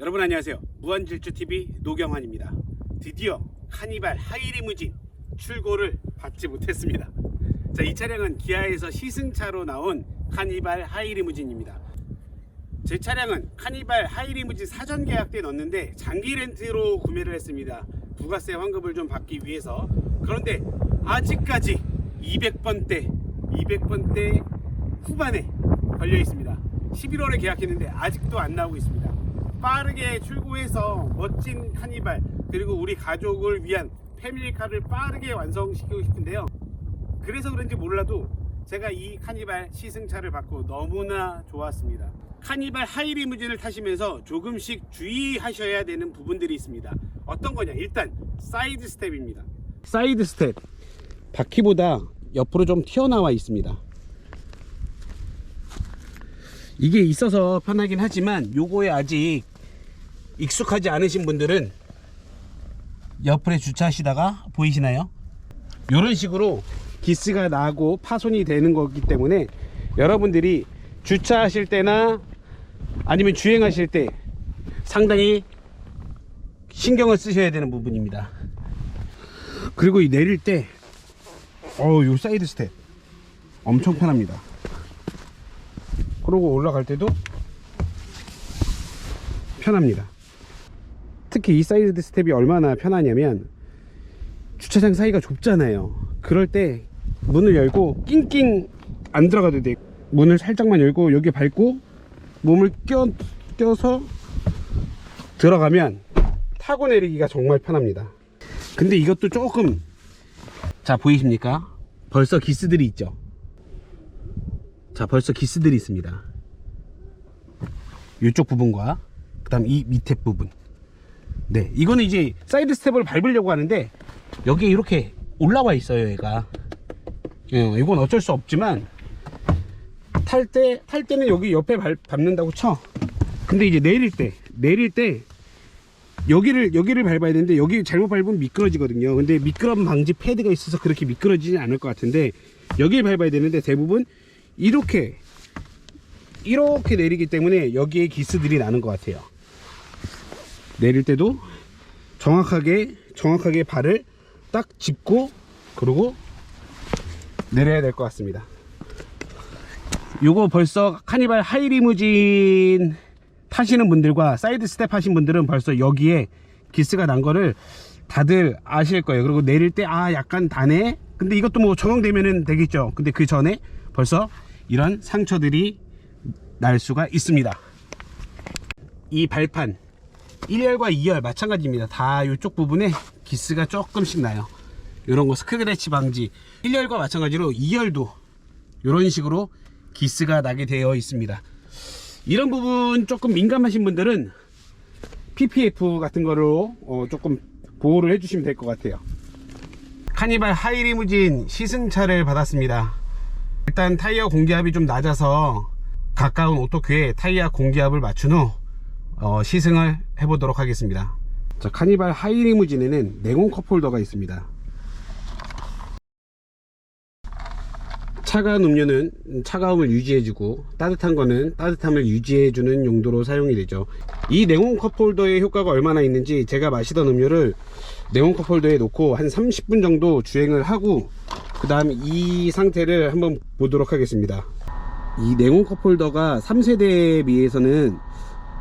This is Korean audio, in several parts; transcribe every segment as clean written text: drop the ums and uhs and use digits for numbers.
여러분 안녕하세요. 무한질주TV 노경환입니다. 드디어 카니발 하이리무진 출고를 받지 못했습니다. 자, 이 차량은 기아에서 시승차로 나온 카니발 하이리무진입니다. 제 차량은 카니발 하이리무진 사전 계약 때 넣었는데 장기 렌트로 구매를 했습니다. 부가세 환급을 좀 받기 위해서. 그런데 아직까지 200번대 후반에 걸려 있습니다. 11월에 계약했는데 아직도 안 나오고 있습니다. 빠르게 출고해서 멋진 카니발 그리고 우리 가족을 위한 패밀리카를 빠르게 완성시키고 싶은데요. 그래서 그런지 몰라도 제가 이 카니발 시승차를 받고 너무나 좋았습니다. 카니발 하이리무진을 타시면서 조금씩 주의하셔야 되는 부분들이 있습니다. 어떤 거냐? 일단 사이드 스텝입니다. 사이드 스텝 바퀴보다 옆으로 좀 튀어나와 있습니다. 이게 있어서 편하긴 하지만 요거에 아직 익숙하지 않으신 분들은 옆에 주차하시다가 보이시나요? 이런 식으로 기스가 나고 파손이 되는 거기 때문에 여러분들이 주차하실 때나 아니면 주행하실 때 상당히 신경을 쓰셔야 되는 부분입니다. 그리고 이 내릴 때 요 사이드 스텝 엄청 편합니다. 그러고 올라갈 때도 편합니다. 특히 이 사이드 스텝이 얼마나 편하냐면 주차장 사이가 좁잖아요. 그럴 때 문을 열고 낑낑 안 들어가도 돼. 문을 살짝만 열고 여기 밟고 몸을 껴서 들어가면 타고 내리기가 정말 편합니다. 근데 이것도 조금, 자 보이십니까? 벌써 기스들이 있죠. 자, 벌써 기스들이 있습니다. 이쪽 부분과 그 다음 이 밑에 부분. 네, 이거는 이제 사이드 스텝을 밟으려고 하는데 여기에 이렇게 올라와 있어요, 얘가. 이건 어쩔 수 없지만 탈 때는 여기 옆에 밟는다고 쳐. 근데 이제 내릴 때 여기를 밟아야 되는데 여기 잘못 밟으면 미끄러지거든요. 근데 미끄럼 방지 패드가 있어서 그렇게 미끄러지진 않을 것 같은데 여기를 밟아야 되는데 대부분 이렇게 내리기 때문에 여기에 기스들이 나는 것 같아요. 내릴 때도 정확하게 발을 딱 짚고 그리고 내려야 될 것 같습니다. 요거 벌써 카니발 하이리무진 타시는 분들과 사이드 스텝 하신 분들은 벌써 여기에 기스가 난 거를 다들 아실 거예요. 그리고 내릴 때 약간 다네. 근데 이것도 뭐 적용되면은 되겠죠. 근데 그 전에 벌써 이런 상처들이 날 수가 있습니다. 이 발판 1열과 2열 마찬가지입니다. 다 이쪽 부분에 기스가 조금씩 나요. 이런 거 스크래치 방지. 1열과 마찬가지로 2열도 이런 식으로 기스가 나게 되어 있습니다. 이런 부분 조금 민감하신 분들은 PPF 같은 거로 조금 보호를 해주시면 될 것 같아요. 카니발 하이리무진 시승차를 받았습니다. 일단 타이어 공기압이 좀 낮아서 가까운 오토큐에 타이어 공기압을 맞춘 후 시승을 해보도록 하겠습니다. 자, 카니발 하이리무진에는 냉온 컵홀더가 있습니다. 차가운 음료는 차가움을 유지해주고 따뜻한 거는 따뜻함을 유지해주는 용도로 사용이 되죠. 이 냉온 컵홀더의 효과가 얼마나 있는지 제가 마시던 음료를 냉온 컵홀더에 놓고 한 30분 정도 주행을 하고 그 다음 이 상태를 한번 보도록 하겠습니다. 이 냉온 컵홀더가 3세대에 비해서는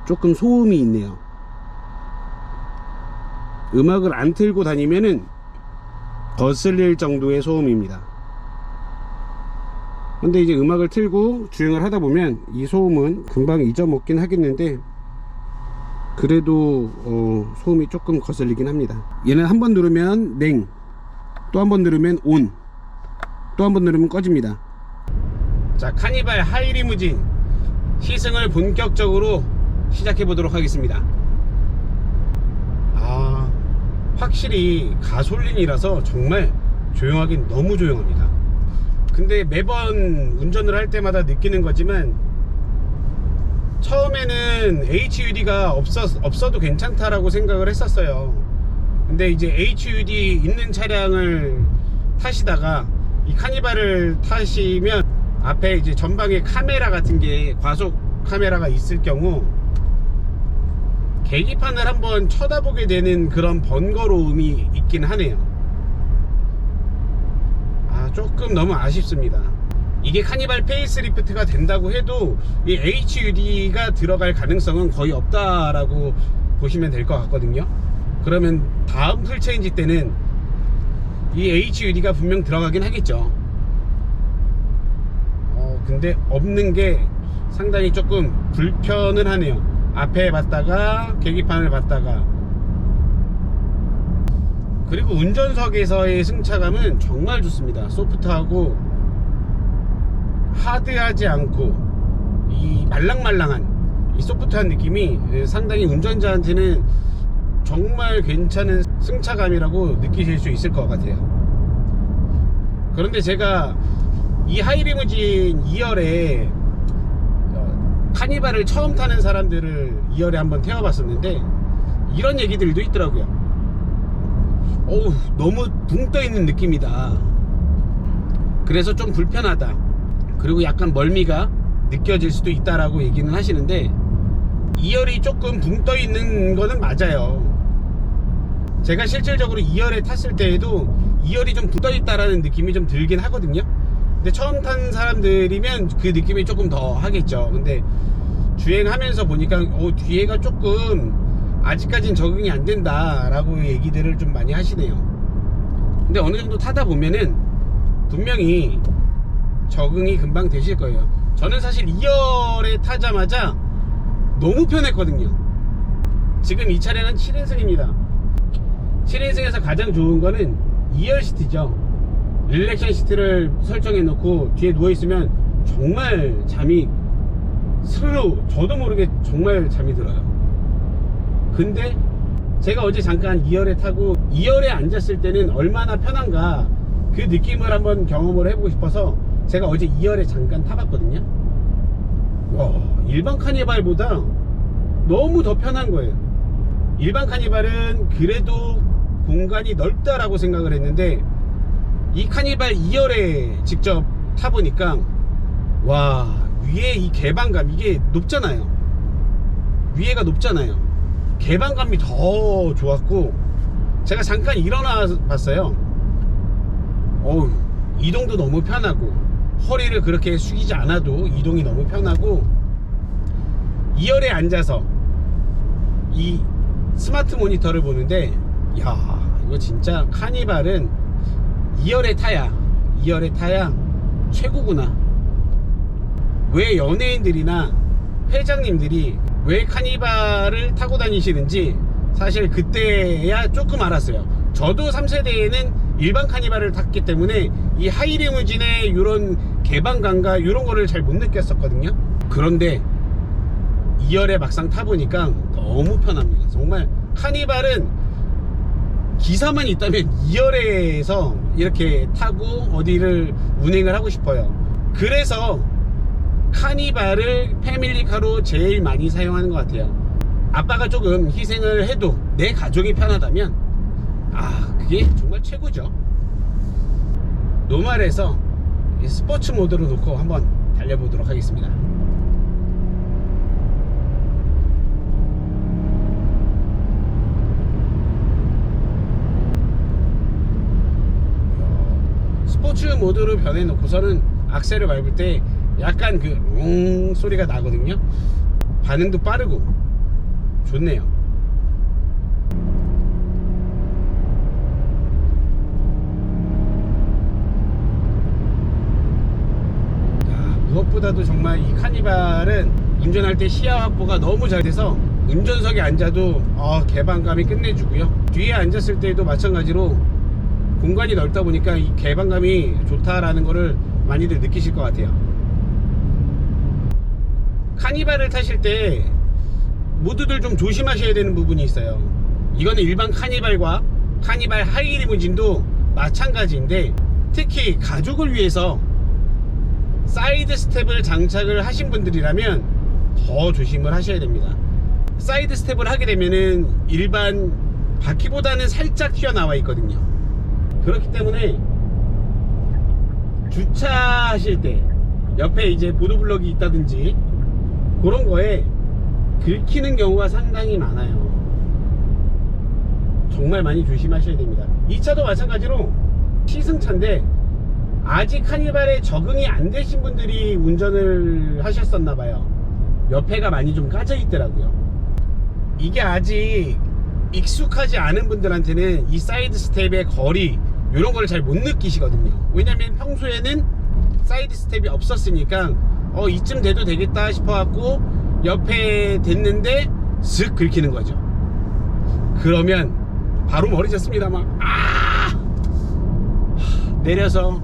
조금 소음이 있네요. 음악을 안 틀고 다니면은 거슬릴 정도의 소음입니다. 근데 이제 음악을 틀고 주행을 하다 보면 이 소음은 금방 잊어먹긴 하겠는데 그래도 소음이 조금 거슬리긴 합니다. 얘는 한번 누르면 냉, 또 한 번 누르면 온, 또 한 번 누르면 꺼집니다. 자, 카니발 하이리무진 시승을 본격적으로 시작해 보도록 하겠습니다. 확실히 가솔린이라서 정말 조용하긴 너무 조용합니다. 근데 매번 운전을 할 때마다 느끼는 거지만 처음에는 HUD가 없어도 괜찮다라고 생각을 했었어요. 근데 이제 HUD 있는 차량을 타시다가 이 카니발을 타시면 앞에 이제 전방에 카메라 같은 게 과속 카메라가 있을 경우 계기판을 한번 쳐다보게 되는 그런 번거로움이 있긴 하네요. 조금 너무 아쉽습니다. 이게 카니발 페이스리프트가 된다고 해도 이 HUD가 들어갈 가능성은 거의 없다라고 보시면 될 것 같거든요. 그러면 다음 풀체인지 때는 이 HUD가 분명 들어가긴 하겠죠. 근데 없는 게 상당히 조금 불편은 하네요. 앞에 봤다가 계기판을 봤다가. 그리고 운전석에서의 승차감은 정말 좋습니다. 소프트하고 하드하지 않고 이 말랑말랑한 이 소프트한 느낌이 상당히 운전자한테는 정말 괜찮은 승차감이라고 느끼실 수 있을 것 같아요. 그런데 제가 이 하이리무진 2열에 카니발을 처음 타는 사람들을 2열에 한번 태워봤었는데 이런 얘기들도 있더라고요. 어우, 너무 붕 떠있는 느낌이다. 그래서 좀 불편하다. 그리고 약간 멀미가 느껴질 수도 있다라고 얘기는 하시는데 2열이 조금 붕 떠있는 거는 맞아요. 제가 실질적으로 2열에 탔을 때에도 2열이 좀 붕 떠있다라는 느낌이 좀 들긴 하거든요. 근데 처음 탄 사람들이면 그 느낌이 조금 더 하겠죠. 근데 주행하면서 보니까 뒤에가 조금 아직까진 적응이 안 된다 라고 얘기들을 좀 많이 하시네요. 근데 어느 정도 타다 보면은 분명히 적응이 금방 되실 거예요. 저는 사실 2열에 타자마자 너무 편했거든요. 지금 이 차량은 7인승입니다 7인승에서 가장 좋은 거는 2열 시트죠. 릴렉션 시트를 설정해 놓고 뒤에 누워있으면 정말 잠이 스르르, 저도 모르게 정말 잠이 들어요. 근데 제가 어제 잠깐 2열에 타고 2열에 앉았을 때는 얼마나 편한가 그 느낌을 한번 경험을 해보고 싶어서 제가 어제 2열에 잠깐 타봤거든요. 일반 카니발보다 너무 더 편한 거예요. 일반 카니발은 그래도 공간이 넓다라고 생각을 했는데 이 카니발 2열에 직접 타보니까 와, 위에 이 개방감, 이게 높잖아요. 위에가 높잖아요. 개방감이 더 좋았고 제가 잠깐 일어나 봤어요. 어우, 이동도 너무 편하고 허리를 그렇게 숙이지 않아도 이동이 너무 편하고 2열에 앉아서 이 스마트 모니터를 보는데 야, 이거 진짜 카니발은 2열에 타야 최고구나. 왜 연예인들이나 회장님들이 왜 카니발을 타고 다니시는지 사실 그때야 조금 알았어요. 저도 3세대에는 일반 카니발을 탔기 때문에 이 하이리무진의 이런 개방감과 이런 거를 잘 못 느꼈었거든요. 그런데 2열에 막상 타보니까 너무 편합니다. 정말 카니발은 기사만 있다면 2열에서 이렇게 타고 어디를 운행을 하고 싶어요. 그래서 카니발을 패밀리카로 제일 많이 사용하는 것 같아요. 아빠가 조금 희생을 해도 내 가족이 편하다면 그게 정말 최고죠. 노멀에서 스포츠 모드로 놓고 한번 달려보도록 하겠습니다. 스포츠 모드로 변해놓고서는 악셀을 밟을 때 약간 그 소리가 나거든요. 반응도 빠르고 좋네요. 무엇보다도 정말 이 카니발은 운전할 때 시야 확보가 너무 잘 돼서 운전석에 앉아도 개방감이 끝내주고요. 뒤에 앉았을 때도 마찬가지로 공간이 넓다 보니까 이 개방감이 좋다라는 거를 많이들 느끼실 것 같아요. 카니발을 타실 때 모두들 좀 조심하셔야 되는 부분이 있어요. 이거는 일반 카니발과 카니발 하이리무진도 마찬가지인데 특히 가족을 위해서 사이드 스텝을 장착을 하신 분들이라면 더 조심을 하셔야 됩니다. 사이드 스텝을 하게 되면은 일반 바퀴보다는 살짝 튀어나와 있거든요. 그렇기 때문에 주차하실 때 옆에 이제 보도블럭이 있다든지 그런 거에 긁히는 경우가 상당히 많아요. 정말 많이 조심하셔야 됩니다. 이 차도 마찬가지로 시승차인데 아직 카니발에 적응이 안 되신 분들이 운전을 하셨었나봐요. 옆에가 많이 좀 까져 있더라고요. 이게 아직 익숙하지 않은 분들한테는 이 사이드 스텝의 거리 이런 걸 잘 못 느끼시거든요. 왜냐면 평소에는 사이드 스텝이 없었으니까 이쯤 돼도 되겠다 싶어갖고 옆에 댔는데 슥 긁히는 거죠. 그러면 바로 머리 졌습니다. 막 내려서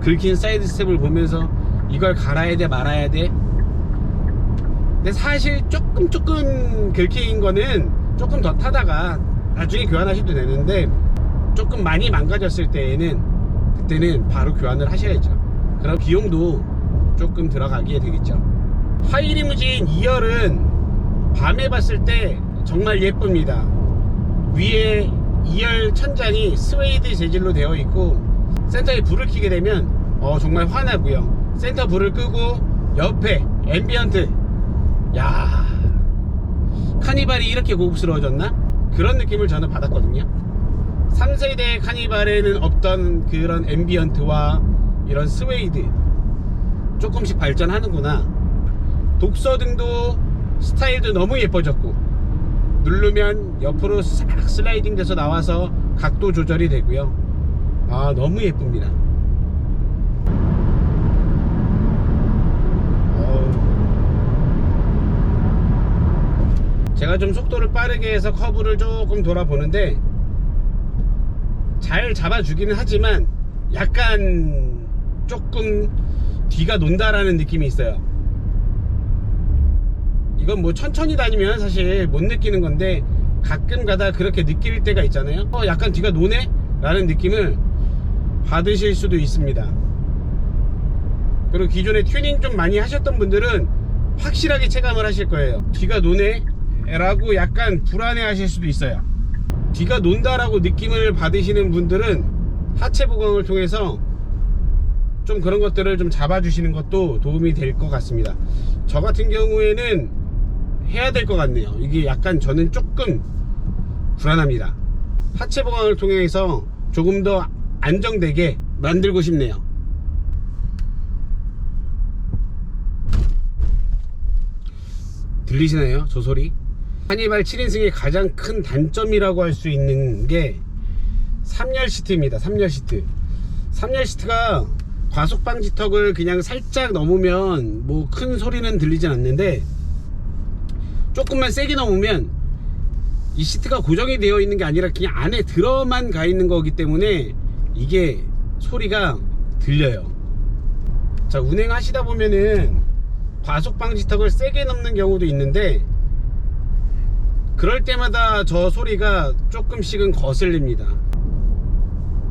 긁힌 사이드 스텝을 보면서 이걸 갈아야 돼 말아야 돼. 근데 사실 조금 긁힌 거는 조금 더 타다가 나중에 교환하셔도 되는데, 조금 많이 망가졌을 때에는 그때는 바로 교환을 하셔야죠. 그럼 비용도 조금 들어가게 되겠죠. 하이리무진 2열은 밤에 봤을 때 정말 예쁩니다. 위에 2열 천장이 스웨이드 재질로 되어 있고, 센터에 불을 켜게 되면 정말 환하고요. 센터 불을 끄고 옆에 앰비언트, 야, 카니발이 이렇게 고급스러워졌나? 그런 느낌을 저는 받았거든요. 3세대 카니발에는 없던 그런 앰비언트와 이런 스웨이드, 조금씩 발전하는구나. 독서등도 스타일도 너무 예뻐졌고, 누르면 옆으로 싹 슬라이딩 돼서 나와서 각도 조절이 되고요. 너무 예쁩니다. 제가 좀 속도를 빠르게 해서 커브를 조금 돌아보는데 잘 잡아주기는 하지만 약간 조금 뒤가 논다라는 느낌이 있어요. 이건 뭐 천천히 다니면 사실 못 느끼는 건데 가끔 가다 그렇게 느낄 때가 있잖아요. 약간 뒤가 노네? 라는 느낌을 받으실 수도 있습니다. 그리고 기존에 튜닝 좀 많이 하셨던 분들은 확실하게 체감을 하실 거예요. 뒤가 노네? 라고 약간 불안해 하실 수도 있어요. 뒤가 논다라고 느낌을 받으시는 분들은 하체 보강을 통해서 좀 그런 것들을 좀 잡아주시는 것도 도움이 될 것 같습니다. 저 같은 경우에는 해야 될 것 같네요. 이게 약간 저는 조금 불안합니다. 하체 보강을 통해서 조금 더 안정되게 만들고 싶네요. 들리시나요? 저 소리? 카니발 7인승의 가장 큰 단점이라고 할 수 있는 게 3열 시트입니다. 3열 시트. 3열 시트가 과속 방지턱을 그냥 살짝 넘으면 뭐 큰 소리는 들리진 않는데, 조금만 세게 넘으면 이 시트가 고정이 되어 있는 게 아니라 그냥 안에 들어만 가 있는 거기 때문에 이게 소리가 들려요. 자, 운행하시다 보면은 과속 방지턱을 세게 넘는 경우도 있는데, 그럴 때마다 저 소리가 조금씩은 거슬립니다.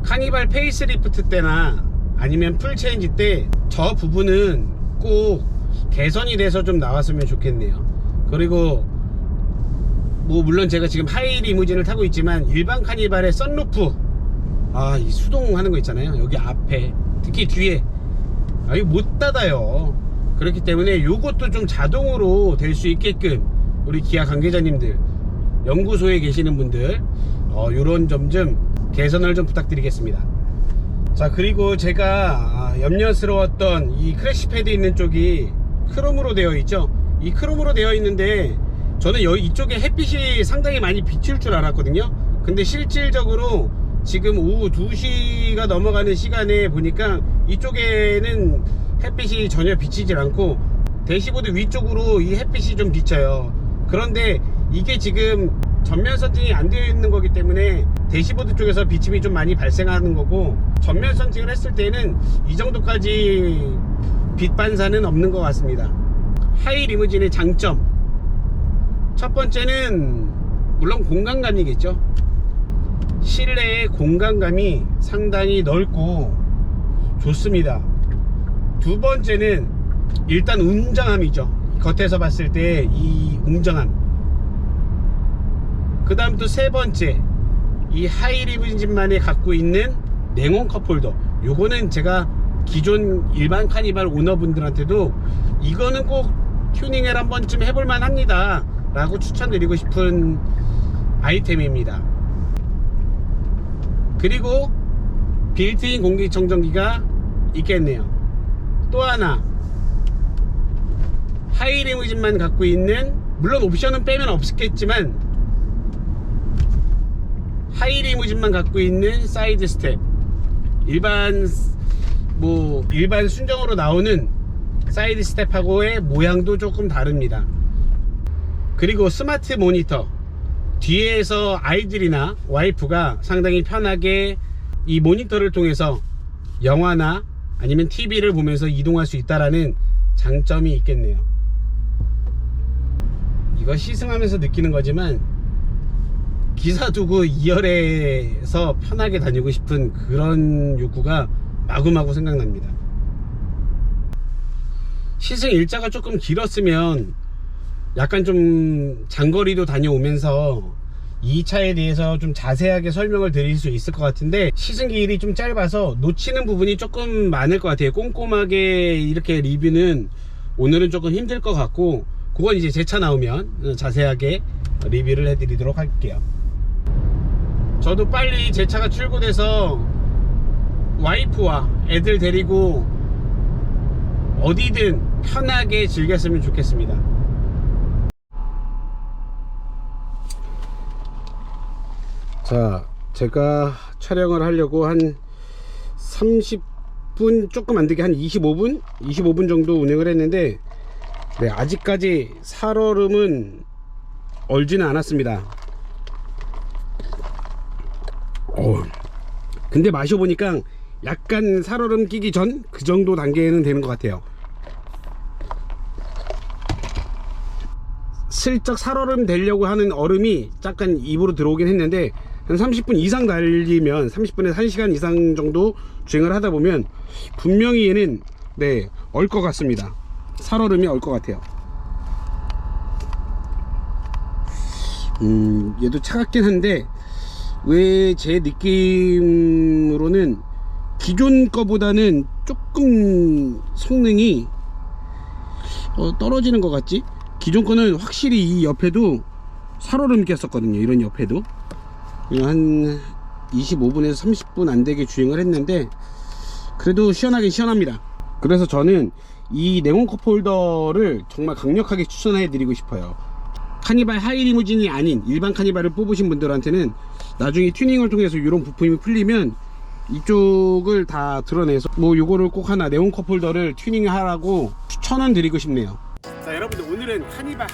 카니발 페이스리프트 때나 아니면 풀체인지 때 저 부분은 꼭 개선이 돼서 좀 나왔으면 좋겠네요. 그리고 뭐 물론 제가 지금 하이 리무진을 타고 있지만 일반 카니발의 썬루프, 이 수동하는 거 있잖아요. 여기 앞에 특히 뒤에 이거 못 닫아요. 그렇기 때문에 요것도 좀 자동으로 될 수 있게끔 우리 기아 관계자님들, 연구소에 계시는 분들 요런 점 좀 개선을 좀 부탁드리겠습니다. 자, 그리고 제가 염려스러웠던 이 크래시 패드 있는 쪽이 크롬으로 되어 있죠. 이 크롬으로 되어 있는데 저는 이쪽에 햇빛이 상당히 많이 비칠 줄 알았거든요. 근데 실질적으로 지금 오후 2시가 넘어가는 시간에 보니까 이쪽에는 햇빛이 전혀 비치질 않고 대시보드 위쪽으로 이 햇빛이 좀 비쳐요. 그런데 이게 지금 전면 선팅이 안 되어 있는 거기 때문에 대시보드 쪽에서 비침이 좀 많이 발생하는 거고, 전면 선팅을 했을 때는 이 정도까지 빛 반사는 없는 것 같습니다. 하이 리무진의 장점, 첫 번째는 물론 공간감이겠죠. 실내의 공간감이 상당히 넓고 좋습니다. 두 번째는 일단 웅장함이죠. 겉에서 봤을 때 이 웅장함. 그 다음 또 세 번째, 이 하이 리무진만이 갖고 있는 냉온 컵홀더. 요거는 제가 기존 일반 카니발 오너분들한테도 이거는 꼭 튜닝을 한 번쯤 해볼만 합니다 라고 추천드리고 싶은 아이템입니다. 그리고 빌트인 공기청정기가 있겠네요. 또 하나, 하이리무진만 갖고 있는, 물론 옵션은 빼면 없겠지만 하이리무진만 갖고 있는 사이드 스텝, 일반 순정으로 나오는 사이드 스텝하고의 모양도 조금 다릅니다. 그리고 스마트 모니터, 뒤에서 아이들이나 와이프가 상당히 편하게 이 모니터를 통해서 영화나 아니면 TV를 보면서 이동할 수 있다라는 장점이 있겠네요. 이거 시승하면서 느끼는 거지만 기사 두고 2열에서 편하게 다니고 싶은 그런 욕구가 마구마구 생각납니다. 시승 일자가 조금 길었으면 약간 좀 장거리도 다녀오면서 이 차에 대해서 좀 자세하게 설명을 드릴 수 있을 것 같은데, 시승기일이 좀 짧아서 놓치는 부분이 조금 많을 것 같아요. 꼼꼼하게 이렇게 리뷰는 오늘은 조금 힘들 것 같고, 그건 이제 제 차 나오면 자세하게 리뷰를 해드리도록 할게요. 저도 빨리 제 차가 출고돼서 와이프와 애들 데리고 어디든 편하게 즐겼으면 좋겠습니다. 자, 제가 촬영을 하려고 한 30분 조금 안되게 한 25분 정도 운행을 했는데, 네, 아직까지 살얼음은 얼지는 않았습니다. 근데 마셔보니까 약간 살얼음 끼기 전 그 정도 단계는 되는 것 같아요. 슬쩍 살얼음 되려고 하는 얼음이 약간 입으로 들어오긴 했는데, 한 30분 이상 달리면, 30분에서 1시간 이상 정도 주행을 하다 보면 분명히 얘는 얼 것 같습니다. 살얼음이 얼 것 같아요. 얘도 차갑긴 한데 왜 제 느낌으로는 기존 거보다는 조금 성능이 떨어지는 것 같지? 기존 거는 확실히 이 옆에도 살얼음 꼈었거든요. 이런 옆에도 한 25분에서 30분 안되게 주행을 했는데 그래도 시원하긴 시원합니다. 그래서 저는 이 네온 컵홀더를 정말 강력하게 추천해 드리고 싶어요. 카니발 하이리무진이 아닌 일반 카니발을 뽑으신 분들한테는 나중에 튜닝을 통해서 이런 부품이 풀리면 이쪽을 다 드러내서 요거를 꼭 하나 네온 컵홀더를 튜닝하라고 추천은 드리고 싶네요. 자, 여러분들, 오늘은 카니발